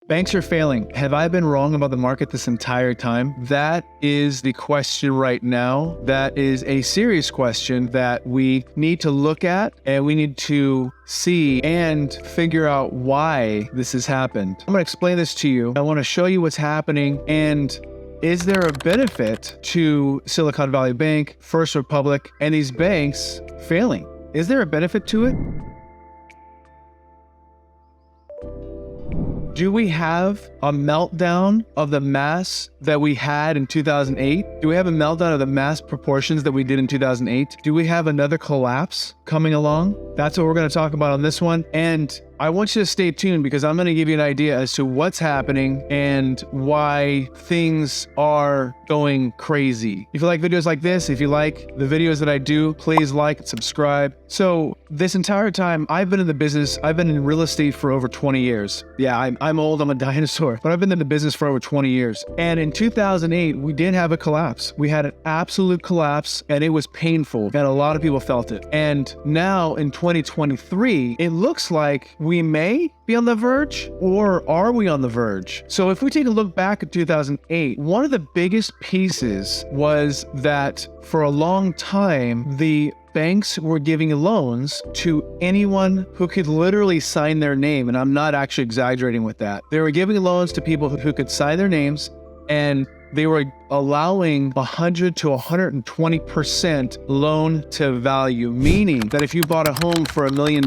Banks are failing. Have I been wrong about the market this entire time? That is the question right now. That is a serious question that we need to look at and we need to see and figure out why this has happened. I'm going to explain this to you. I want to show you what's happening, and is there a benefit to Silicon Valley Bank, First Republic, and these banks failing? Is there a benefit to it? Do we have a meltdown of the mass that we had in 2008? Do we have a meltdown of the mass proportions that we did in 2008? Do we have another collapse coming along? That's what we're going to talk about on this one. And I want you to stay tuned because I'm going to give you an idea as to what's happening and why things are going crazy. If you like videos like this, if you like the videos that I do, please like and subscribe. So this entire time I've been in the business, I've been in real estate for over 20 years. Yeah, I'm old, I'm a dinosaur, but I've been in the business for over 20 years. And in 2008, we did have a collapse. We had an absolute collapse and it was painful and a lot of people felt it. And now in 2023, it looks like we may be on the verge, or are we on the verge? So if we take a look back at 2008, one of the biggest pieces was that for a long time, the banks were giving loans to anyone who could literally sign their name. And I'm not actually exaggerating with that. They were giving loans to people who could sign their names, and they were allowing 100 to 120% loan to value, meaning that if you bought a home for $1 million,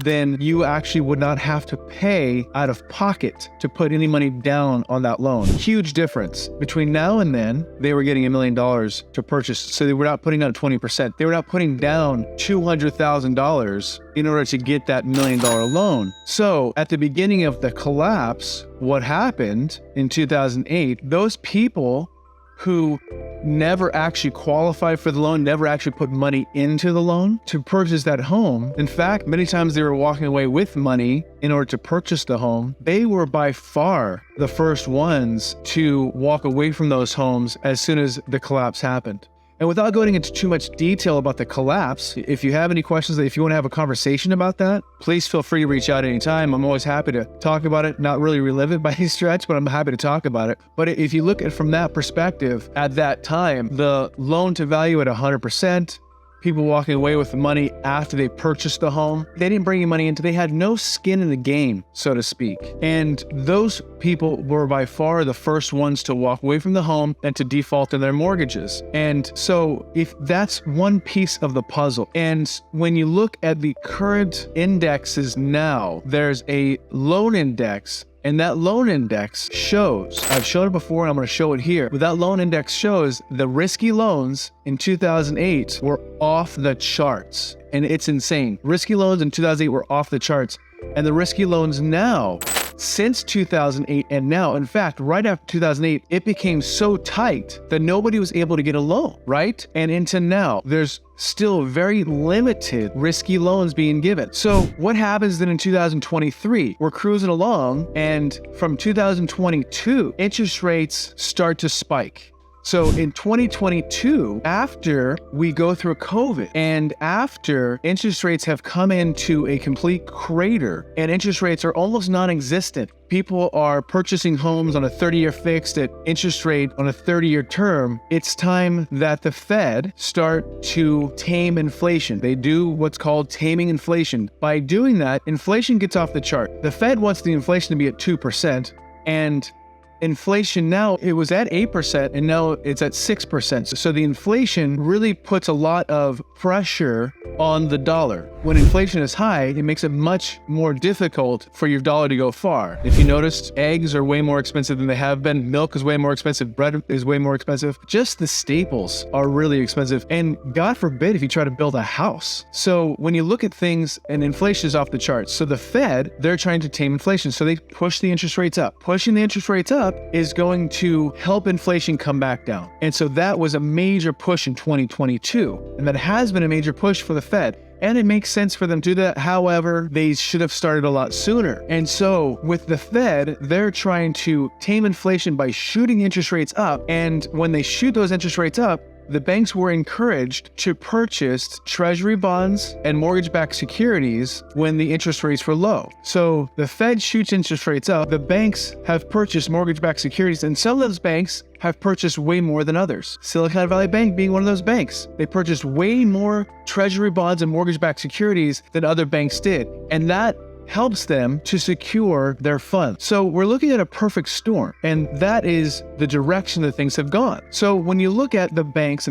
then you actually would not have to pay out of pocket to put any money down on that loan. Huge difference. Between now and then, they were getting $1 million to purchase. So they were not putting down 20%. They were not putting down $200,000 in order to get that $1 million loan. So at the beginning of the collapse, what happened in 2008, those people who never actually qualified for the loan, never actually put money into the loan to purchase that home. In fact, many times they were walking away with money in order to purchase the home. They were by far the first ones to walk away from those homes as soon as the collapse happened. And without going into too much detail about the collapse, if you have any questions, if you want to have a conversation about that, please feel free to reach out anytime. I'm always happy to talk about it, not really relive it by any stretch, but I'm happy to talk about it. But if you look at it from that perspective, at that time, the loan to value at 100%, people walking away with the money after they purchased the home. They didn't bring any money into, they had no skin in the game, so to speak. And those people were by far the first ones to walk away from the home and to default in their mortgages. And so if that's one piece of the puzzle, and when you look at the current indexes now, there's a loan index. And that loan index shows, I've shown it before and I'm going to show it here, but that loan index shows the risky loans in 2008 were off the charts. And it's insane. Risky loans in 2008 were off the charts. And the risky loans now, since 2008 and now, in fact, right after 2008, it became so tight that nobody was able to get a loan, right? And into now, there's still very limited risky loans being given. So what happens then in 2023? We're cruising along, and from 2022, interest rates start to spike. So in 2022, after we go through COVID and after interest rates have come into a complete crater and interest rates are almost non-existent, people are purchasing homes on a 30-year fixed at interest rate on a 30-year term, it's time that the Fed start to tame inflation. They do what's called taming inflation. By doing that, inflation gets off the chart. The Fed wants the inflation to be at 2%, and inflation now, it was at 8% and now it's at 6%. So the inflation really puts a lot of pressure on the dollar. When inflation is high, it makes it much more difficult for your dollar to go far. If you noticed, eggs are way more expensive than they have been. Milk is way more expensive. Bread is way more expensive. Just the staples are really expensive. And God forbid if you try to build a house. So when you look at things and inflation is off the charts. So the Fed, they're trying to tame inflation. So they push the interest rates up. Pushing the interest rates up is going to help inflation come back down. And so that was a major push in 2022. And that has been a major push for the Fed. And it makes sense for them to do that. However, they should have started a lot sooner. And so with the Fed, they're trying to tame inflation by shooting interest rates up. And when they shoot those interest rates up, the banks were encouraged to purchase treasury bonds and mortgage-backed securities when the interest rates were low. So the Fed shoots interest rates up, the banks have purchased mortgage-backed securities, and some of those banks have purchased way more than others. Silicon Valley Bank being one of those banks. They purchased way more treasury bonds and mortgage-backed securities than other banks did. And that helps them to secure their funds. So we're looking at a perfect storm, and that is the direction that things have gone. So when you look at the banks,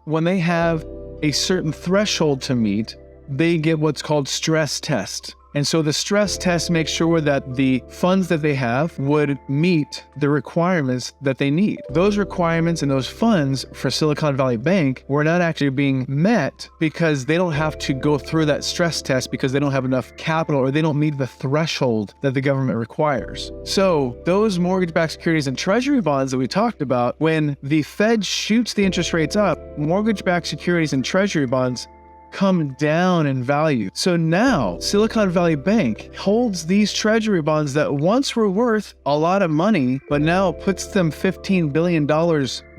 when they have a certain threshold to meet, they get what's called stress test. And so the stress test makes sure that the funds that they have would meet the requirements that they need. Those requirements and those funds for Silicon Valley Bank were not actually being met because they don't have to go through that stress test because they don't have enough capital or they don't meet the threshold that the government requires. So those mortgage-backed securities and treasury bonds that we talked about, when the Fed shoots the interest rates up, mortgage-backed securities and treasury bonds come down in value. So now Silicon Valley Bank holds these treasury bonds that once were worth a lot of money, but now puts them $15 billion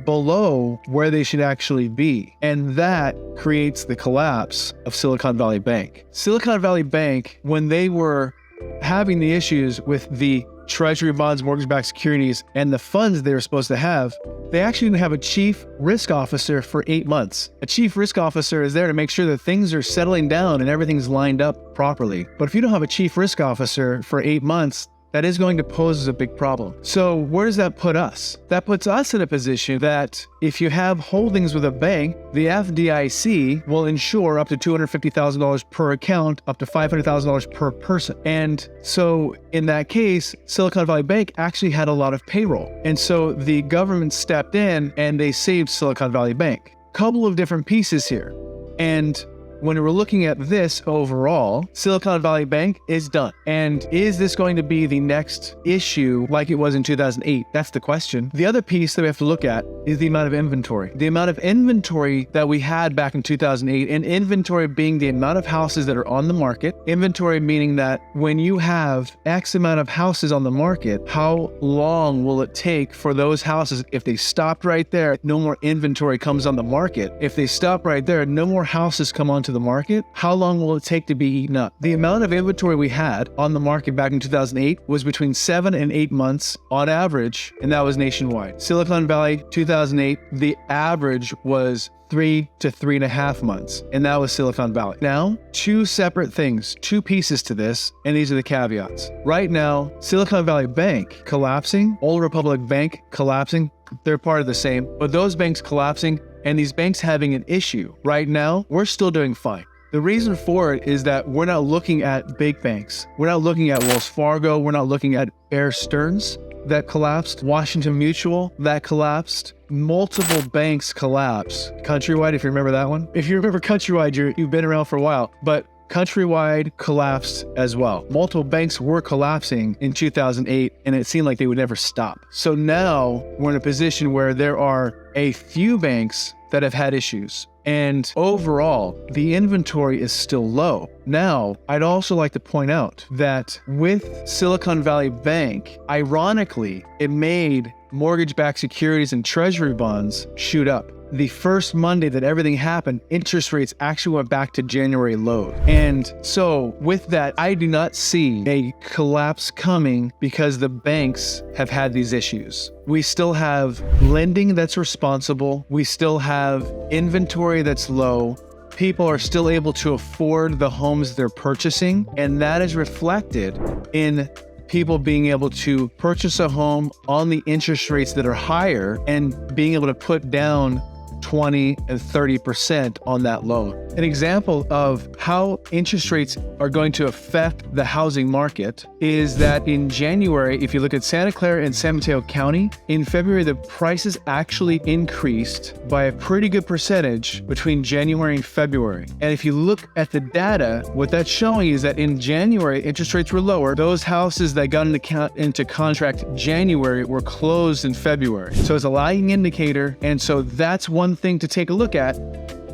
below where they should actually be. And that creates the collapse of Silicon Valley Bank. Silicon Valley Bank, when they were having the issues with the treasury bonds, mortgage-backed securities, and the funds they were supposed to have, they actually didn't have a chief risk officer for 8 months. A chief risk officer is there to make sure that things are settling down and everything's lined up properly. But if you don't have a chief risk officer for 8 months, that is going to pose a big problem. So where does that put us? That puts us in a position that if you have holdings with a bank, the FDIC will insure up to $250,000 per account, up to $500,000 per person. And so in that case, Silicon Valley Bank actually had a lot of payroll. And so the government stepped in and they saved Silicon Valley Bank. Couple of different pieces here. And when we're looking at this overall, Silicon Valley Bank is done. And is this going to be the next issue like it was in 2008? That's the question. The other piece that we have to look at is the amount of inventory. The amount of inventory that we had back in 2008, and inventory being the amount of houses that are on the market. Inventory meaning that when you have X amount of houses on the market, how long will it take for those houses, if they stopped right there, no more inventory comes on the market. If they stop right there, no more houses come onto the market, how long will it take to be eaten up? The amount of inventory we had on the market back in 2008 was between 7 and 8 months on average, and that was nationwide. Silicon Valley, 2008, the average was 3 to 3.5 months, and that was Silicon Valley. Now, two separate things, two pieces to this, and these are the caveats. Right now, Silicon Valley Bank collapsing, Old Republic Bank collapsing, they're part of the same, but those banks collapsing and these banks having an issue. Right now, we're still doing fine. The reason for it is that we're not looking at big banks. We're not looking at Wells Fargo. We're not looking at Bear Stearns that collapsed, Washington Mutual that collapsed. Multiple banks collapsed. Countrywide, if you remember that one. If you remember Countrywide, you've been around for a while, but Countrywide collapsed as well. Multiple banks were collapsing in 2008, and it seemed like they would never stop. So now we're in a position where there are a few banks that have had issues. And overall, the inventory is still low. Now, I'd also like to point out that with Silicon Valley Bank, ironically, it made mortgage-backed securities and treasury bonds shoot up. The first Monday that everything happened, interest rates actually went back to January low. And so with that, I do not see a collapse coming because the banks have had these issues. We still have lending that's responsible. We still have inventory that's low. People are still able to afford the homes they're purchasing, and that is reflected in people being able to purchase a home on the interest rates that are higher and being able to put down 20 and 30% on that loan. An example of how interest rates are going to affect the housing market is that in January, if you look at Santa Clara and San Mateo County, in February, the prices actually increased by a pretty good percentage between January and February. And if you look at the data, what that's showing is that in January, interest rates were lower. Those houses that got into contract January were closed in February. So it's a lagging indicator. And so that's one thing to take a look at,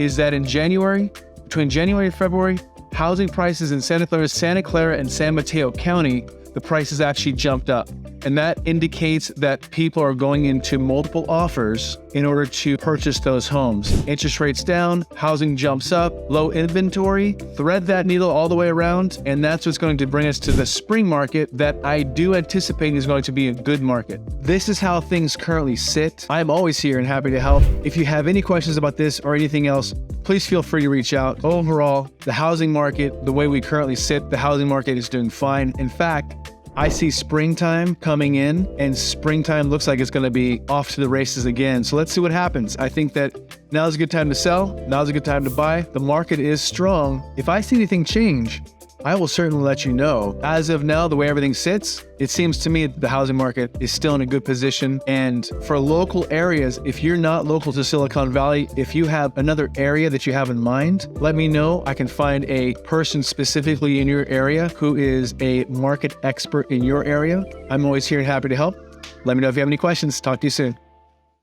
is that in January, between January and February, housing prices in Santa Clara and San Mateo County, the prices actually jumped up. And that indicates that people are going into multiple offers in order to purchase those homes. Interest rates down, housing jumps up, low inventory, thread that needle all the way around, and that's what's going to bring us to the spring market that I do anticipate is going to be a good market. This is how things currently sit. I'm always here and happy to help. If you have any questions about this or anything else, please feel free to reach out. Overall, the housing market, the way we currently sit, the housing market is doing fine. In fact, I see springtime coming in, and springtime looks like it's going to be off to the races again. So let's see what happens. I think that now's a good time to sell. Now's a good time to buy. The market is strong. If I see anything change, I will certainly let you know. As of now, the way everything sits, it seems to me that the housing market is still in a good position. And for local areas, if you're not local to Silicon Valley, if you have another area that you have in mind, let me know. I can find a person specifically in your area who is a market expert in your area. I'm always here and happy to help. Let me know if you have any questions. Talk to you soon.